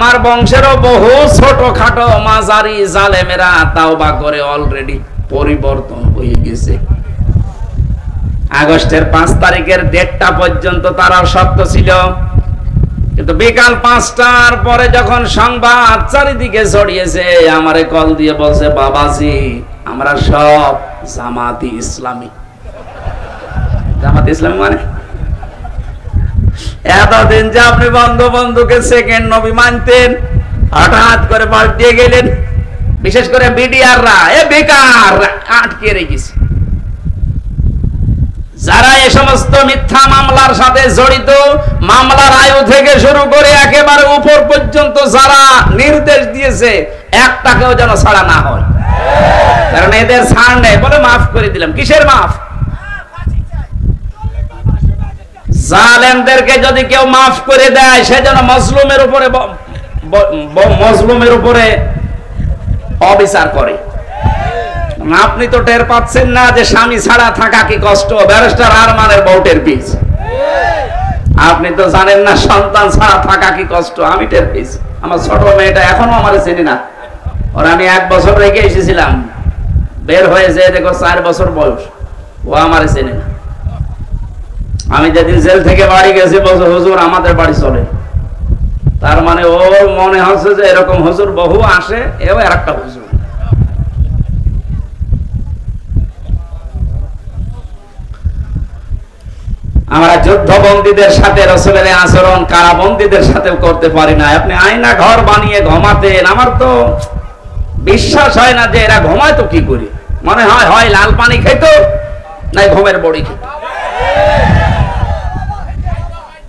আমার বংশেরও বহু ছোটখাটো মাঝারি জালেমেরা তাওবা করে অলরেডি পরিবর্তন হয়ে গেছে। আগস্টের 5 তারিখের ডেটটা পর্যন্ত তারাও শক্ত ছিল, কিন্তু বিকাল 5টার পরে যখন সংবাদ চারিদিকে ছড়িয়েছে, আমারে কল দিয়ে বলছে, বাবাজি আমরা সব জামাতি ইসলামী। জামাত ইসলামী মানে এতদিন যে আপনি বঙ্গবন্ধুকে সেকেন্ড নবী মানতেন, হঠাৎ করে পাল্টিয়ে গেলেন। বিশেষ করে বিডিআররা বেকার আটকে রেখেছে। যারা এই সমস্ত মিথ্যা মামলার সাথে জড়িত, মামলার আয়ু থেকে শুরু করে একেবারে উপর পর্যন্ত যারা নির্দেশ দিয়েছে, একটাকেও যেন ছাড়া না হয়, কারণ এদের ছাড় নেই বলে মাফ করে দিলাম। কিসের মাফ? জালেমদেরকে যদি কেউ মাফ করে দেয়, সেজন্য মজলুমের উপরে অবিচার করে। আপনি তো টের পাচ্ছেন না যে স্বামী ছাড়া থাকা কি কষ্ট? ব্যারিস্টার আরমানের বউটের পিস। আপনি তো জানেন না সন্তান ছাড়া থাকা কি কষ্ট। আমি টের পেয়েছি। আমার ছোট মেয়েটা এখনো আমার চেনে না। ওর আমি 1 বছর রেখে এসেছিলাম, বের হয়েছে দেখো 4 বছর বয়স, ও আমার চেনে না। আমি যেদিন জেল থেকে বাড়ি গেছি, বলছে হুজুর আমাদের বাড়ি চলে। তার মানে ওর মনে হচ্ছে যে এরকম হুজুর বহু আসে, এও আর একটা হুজুর। আমরা যুদ্ধবন্দীদের সাথে রাসূলের আচরণ কারাবন্দীদের সাথেও করতে পারি না। আপনি আয়না ঘর বানিয়ে ঘুমাতেন, আমার তো বিশ্বাস হয় না যে এরা ঘুমায় তো কি করে। মনে হয় হয় লাল পানি খেত, নাই ঘুমের বড়ি খেত।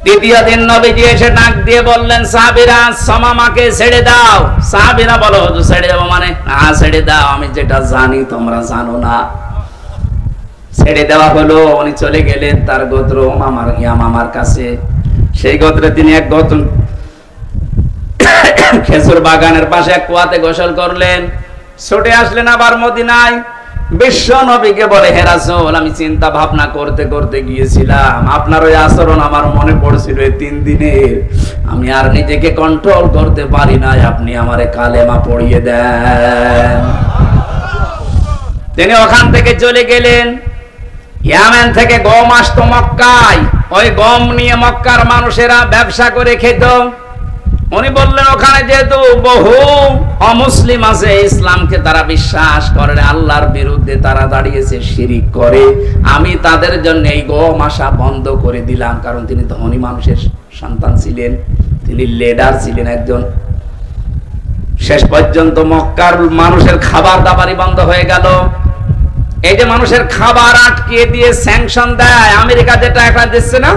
দ্বিতীয় দিন নবীজি এসে ডাক দিয়ে বললেন, সাহাবীরা সামামাকে ছেড়ে দাও। সাহাবীরা বলো, হুজুর ছেড়ে দেব মানে? না, ছেড়ে দাও, আমি যেটা জানি তোমরা জানো না। ছেড়ে দেওয়া হলো। উনি চলে গেলেন তার গোত্র মামার কাছে। সেই গোত্রে তিনি এক গোত্র খেজুর বাগানের পাশে এক কুয়াতে গোসল করলেন। ছুটে আসলেন আবার মদিনায়। বিশ্ব নবীকে বলে, হে রাসূল, আমি চিন্তা ভাবনা করতে করতে গিয়েছিলাম, আপনার ওই আচরণ আমার মনে পড়ছিল এই 3 দিনের। আমি আর নিজেকে কন্ট্রোল করতে পারি না, আপনি আমারে কালেমা পড়িয়ে দেন। তিনি ওখান থেকে চলে গেলেন। ইয়ামেন থেকে গম আসতো মক্কায়, ওই গম নিয়ে মক্কার মানুষেরা ব্যবসা করে খেত। উনি বললেন, ওখানে যেহেতু বহু অমুসলিম আছে, ইসলামকে তারা বিশ্বাস করে, আল্লাহর বিরুদ্ধে তারা দাঁড়িয়েছে, শিরিক করে, আমি তাদের জন্য এই গম আসা বন্ধ করে দিলাম। কারণ তিনি ধনী মানুষের সন্তান ছিলেন, তিনি লিডার ছিলেন একজন। শেষ পর্যন্ত মক্কার মানুষের খাবার দাবারই বন্ধ হয়ে গেল। এই যে মানুষের খাবার আটকে দিয়ে স্যাংশন দেয়, আমেরিকা যেটা একটা দিচ্ছে না,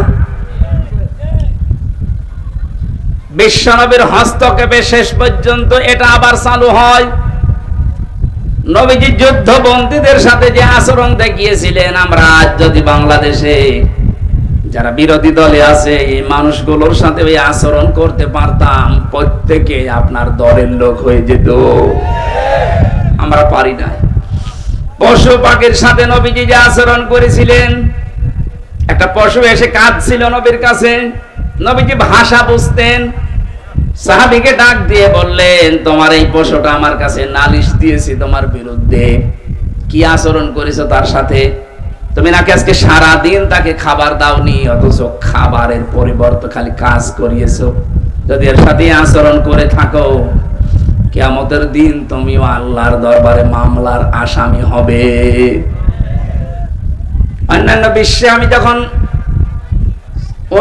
বিশ্বনবীর হস্তক্ষেপে শেষ পর্যন্ত এটা আবার চালু হয়। নবীজি যুদ্ধবন্দীদের সাথে যে আচরণ দেখিয়েছিলেন, আমরা আজ যদি বাংলাদেশে যারা বিরোধী দলে আছে এই মানুষগুলোর সাথে ওই আচরণ করতে পারতাম, প্রত্যেকে আপনার দলের লোক হয়ে যেত। আমরা পারি না। পশু পাখির সাথে নবীজি যে আচরণ করেছিলেন, একটা পশু এসে কাঁদছিল নবীর কাছে, নবীজি ভাষা বুঝতেন। সাহাবীকে ডাক দিয়ে বললেন, তোমার এই পশুটা আমার কাছে নালিশ দিয়েছে তোমার বিরুদ্ধে, কি আচরণ করেছো তার সাথে? তুমি নাকি আজকে সারা দিন তাকে খাবার দাওনি, অথচ খাবারের পরিবর্তে খালি কাজ করিয়েছো। যদি এর সাথে আচরণ করে থাকো, কিয়ামতের দিন তুমিও আল্লাহর দরবারে মামলার আসামি হবে। অন্যান্য বিশ্বে আমি যখন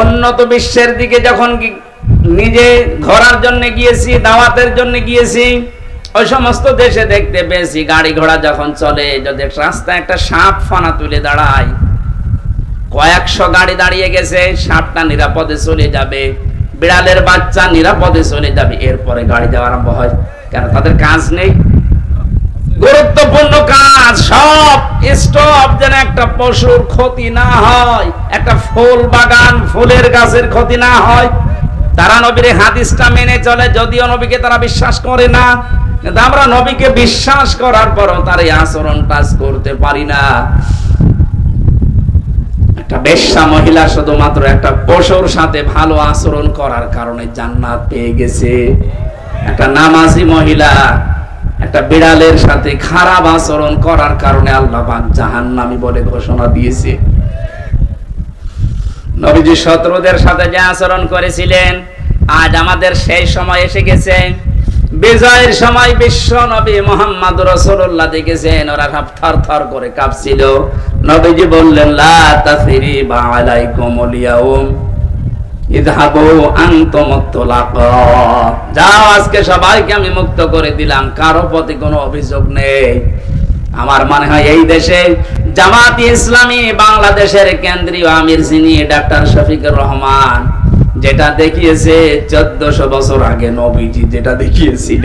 উন্নত বিশ্বের দিকে যখন নিজে ঘোরার জন্য গিয়েছি, দাওয়াতের জন্য গিয়েছি, ওই সমস্ত দেশে দেখতে পেয়েছি গাড়ি ঘোড়া যখন চলে, যদি রাস্তায় একটা সাপ ফানা তুলে দাঁড়ায়, কয়েকশো গাড়ি দাঁড়িয়ে গেছে, সাপটা নিরাপদে চলে যাবে, বিড়ালের বাচ্চা নিরাপদে চলে যাবে, এরপরে গাড়ি যাওয়া আরম্ভ হয়। কেন? তাদের কাজ নেই, গুরুত্বপূর্ণ কাজ সব স্টপ, যেন একটা পশুর ক্ষতি না হয়, একটা ফুল বাগান ফুলের গাছের ক্ষতি না হয়। তারা নবীর হাদিসটা মেনে চলে, যদিও নবীকে তারা বিশ্বাস করে না, কিন্তু আমরা নবীকে বিশ্বাস করার পরও তার এই আচরণ টাচ করতে পারি না। একটা বেশ্যা মহিলা শুধুমাত্র একটা পশুর সাথে ভালো আচরণ করার কারণে জান্নাত পেয়ে গেছে। একটা নামাজি মহিলা একটা বিড়ালের সাথে খারাপ আচরণ করার কারণে আল্লাহ পাক জাহান্নামী বলে ঘোষণা দিয়েছে। নবীজি শত্রুদের সাথে যে আচরণ করেছিলেন, আজ আমাদের সেই সময় এসে গেছে। বিজয়ের সময় বিশ্ব নবী মুহাম্মদ রাসূলুল্লাহ দেখেছেন, ওরা সব থরথর করে কাঁপছিল। নবীজি বললেন, লা তাসরিবা আলাইকুমুল ইয়াউম ইযহাবু আনতুম তুলাকা। যাও, আজকে সবাইকে আমি মুক্ত করে দিলাম, কারো প্রতি কোনো অভিযোগ নেই। আমার মনে হয় এই দেশে জামাত ইসলামী বাংলাদেশের কেন্দ্রীয় আমির যিনি ডাক্তার শফিকুর রহমান, যেটা দেখিয়েছে 1400 বছর আগে নবীজি যেটা দেখিয়েছিল,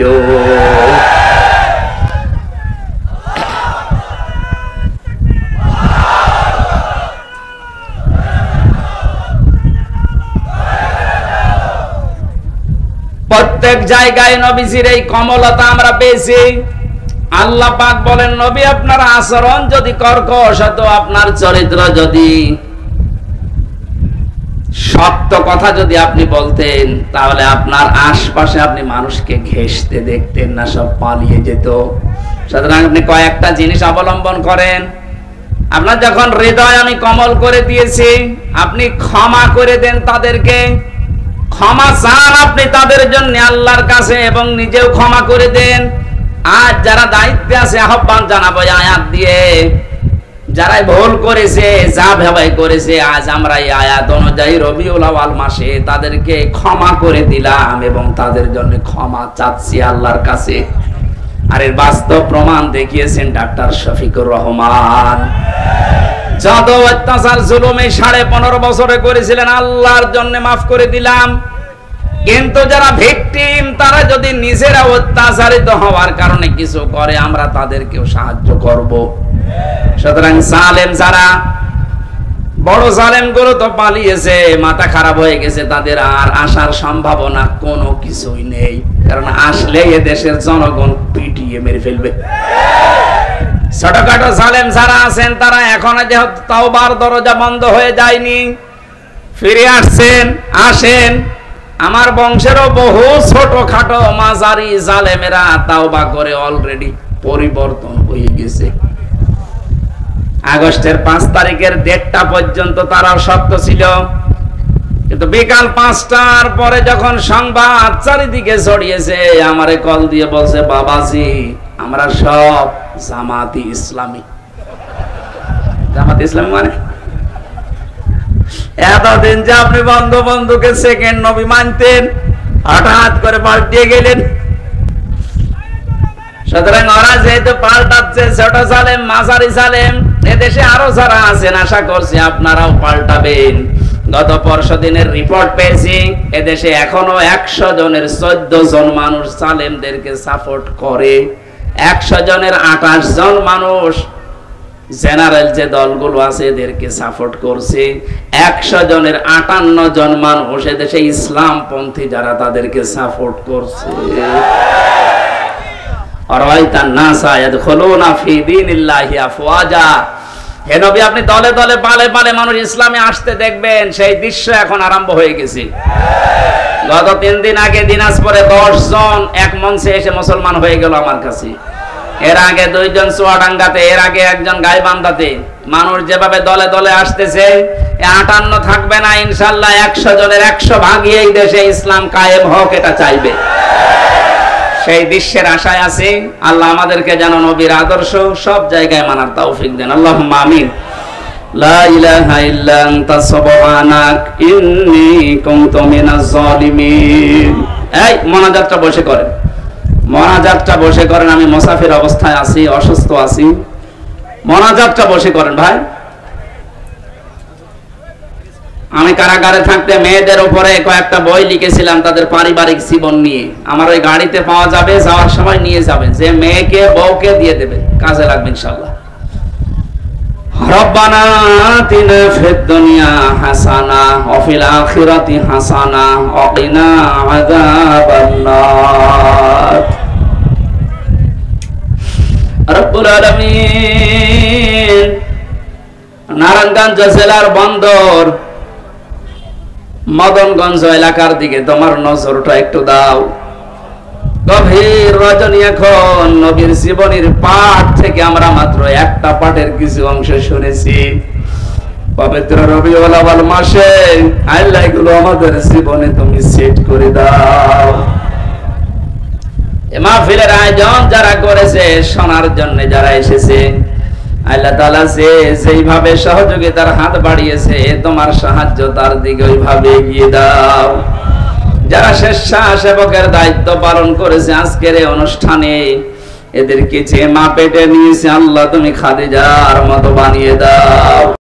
প্রত্যেক জায়গায় নবীজির এই কমলতা আমরা পেয়েছি। আল্লাহ পাক বলেন, নবী আপনার আচরণ যদি কর্কশ হতো, আপনার চরিত্র যদি সত্য কথা যদি আপনি বলতেন, তাহলে আপনার আশপাশে আপনি মানুষকে ঘেঁষতে দেখতেন না, সব পালিয়ে যেত। সুতরাং আপনি কয়েকটা জিনিস অবলম্বন করেন। আপনার যখন হৃদয় আমি কমল করে দিয়েছি, আপনি ক্ষমা করে দেন তাদেরকে, ক্ষমা চান আপনি তাদের জন্য আল্লাহর কাছে, এবং নিজেও ক্ষমা করে দেন। আজ যারা দায়িত্বে আছে আহ্বান জানাবো আয়াত দিয়ে, যারা ভুল করেছে, যা ভেবাই করেছে, আজ আমরা এই আয়াত অনুযায়ী রবিউল আউয়াল মাসে তাদেরকে ক্ষমা করে দিলাম এবং তাদের জন্য ক্ষমা চাচ্ছি আল্লাহর কাছে। আর এর বাস্তব প্রমাণ দেখিয়েছেন ডাক্তার শফিকুর রহমান। যত অত্যাচার জুলুম এই 15.5 বছরে করেছিলেন, আল্লাহর জন্য মাফ করে দিলাম। কিন্তু যারা ভিকটিম, তারা যদি নিজেরা অত্যাচারিত হওয়ার কারণে কিছু করে, আমরা তাদেরকেও সাহায্য করব। সুতরাং জালেম যারা, বড় জালেম গুলো তো পালিয়েছে, মাথা খারাপ হয়ে গেছে, তাদের আর আসার সম্ভাবনা কোনো কিছুই নেই। কারণ আসলে এ দেশের জনগণ পিটিয়ে মেরে ফেলবে। ছোটখাটো জালেম যারা আছেন, তারা এখনো যেহেতু তাওবার দরজা বন্ধ হয়ে যায়নি, ফিরে আসছেন। আসেন, আমার বংশেরও বহু ছোটখাটো মাঝারি জালেমেরা তাওবা করে অলরেডি পরিবর্তন হয়ে গেছে। আগস্টের 5 তারিখের ডেটটা পর্যন্ত তারা সত্য ছিল, কিন্তু বিকাল 5টার পরে যখন সংবাদ চারিদিকে ছড়িয়েছে, আমারে কল দিয়ে বলছে, বাবাজি আমরা সব জামাতি ইসলামী। জামাতি ইসলামী মানে এতদিন যে আপনি বন্ধুকে সেকেন্ড নবী মানতেন, হঠাৎ করে পাল্টিয়ে গেলেন। সুতরাং ওরা যেহেতু পাল্টাচ্ছে, ছোট জালেম, মাঝারি জালেম, এদেশে আরো যারা আছেন, আশা করছি আপনারাও পাল্টাবেন। গত পরশুদিনের রিপোর্ট পেয়েছি, এদেশে এখনো 100 জনের 14 জন মানুষ জালেমদেরকে সাপোর্ট করে। 100 জনের 28 জন মানুষ জেনারেল যে দলগুলো আছে এদেরকে সাপোর্ট করছে। 100 জনের 58 জন মানুষ এদেশে ইসলামপন্থী যারা, তাদেরকে সাপোর্ট করছে। হে নবী, আপনি দলে দলে পালে পালে মানুষ ইসলামে আসতে দেখবেন, সেই দৃশ্য এখন আরম্ভ হয়ে গেছে। গত 3 দিন আগে দিনাজপুরে 10 জন এক মঞ্চে এসে মুসলমান হয়ে গেল আমার কাছে। এর আগে 2 জন চুয়াডাঙ্গাতে, এর আগে 1 জন গাইবান্ধাতে। মানুষ যেভাবে দলে দলে আসতেছে, 58 থাকবে না ইনশাআল্লাহ। 100 জনের 100 ভাগই এই দেশে ইসলাম কায়েম হোক, এটা চাইবে। সেই দৃশ্যের আশায় আছি। আল্লাহ আমাদেরকে যেন নবীর আদর্শ সব জায়গায় মানার তৌফিক দেন। আল্লাহুম্মা আমিন। লা ইলাহা ইল্লা আনতা সুবহানাক ইন্নী কুনতু মিনাজ জালিমিন। এই মোনাজাতটা বসে করেন, মোনাজাতটা বসে করেন। আমি মুসাফির অবস্থায় আছি, অসুস্থ আছি। মোনাজাতটা বসে করেন ভাই। আমি কারাগারে থাকতে মেয়েদের উপরে কয়েকটা বই লিখেছিলাম তাদের পারিবারিক জীবন নিয়ে। আমার ওই গাড়িতে পাওয়া যাবে, যাওয়ার সময় নিয়ে যাবেন। যে মেয়েকে বউকে দিয়ে দেবেন, কাজে লাগবে ইনশাআল্লাহ। রব্বানা আতিনা ফিদ দুনিয়া হাসানা ওয়া ফিল আখিরাতি হাসানা ওয়া কিনা আযাবান নার। রব্বুল আলামিন নারায়ণগঞ্জ নারায়ণগঞ্জ জেলার বন্দর মদনগঞ্জ এলাকার দিকে তোমার নজরটা একটু দাও। গভীর রজনী, এখন নবীর জীবনীর পাঠ থেকে আমরা মাত্র একটা পাঠের কিছু অংশ শুনেছি। পবিত্র রবিউল আউয়াল মাসে আল্লাহ এগুলো আমাদের জীবনে তুমি সেট করে দাও। এই মাহফিলের আয়োজন যারা করেছে, শোনার জন্য যারা এসেছে, আল্লাহ তাআলা যেইভাবে সহযোগিতার হাত বাড়িয়েছে, তোমার সাহায্য তার দিকে ওইভাবে এগিয়ে দাও। যারা স্বেচ্ছাসেবকের দায়িত্ব পালন করেছে আজকের এই অনুষ্ঠানে, এদেরকে যে মা পেটে নিয়েছে আল্লাহ তুমি খাদিজার মতো বানিয়ে দাও।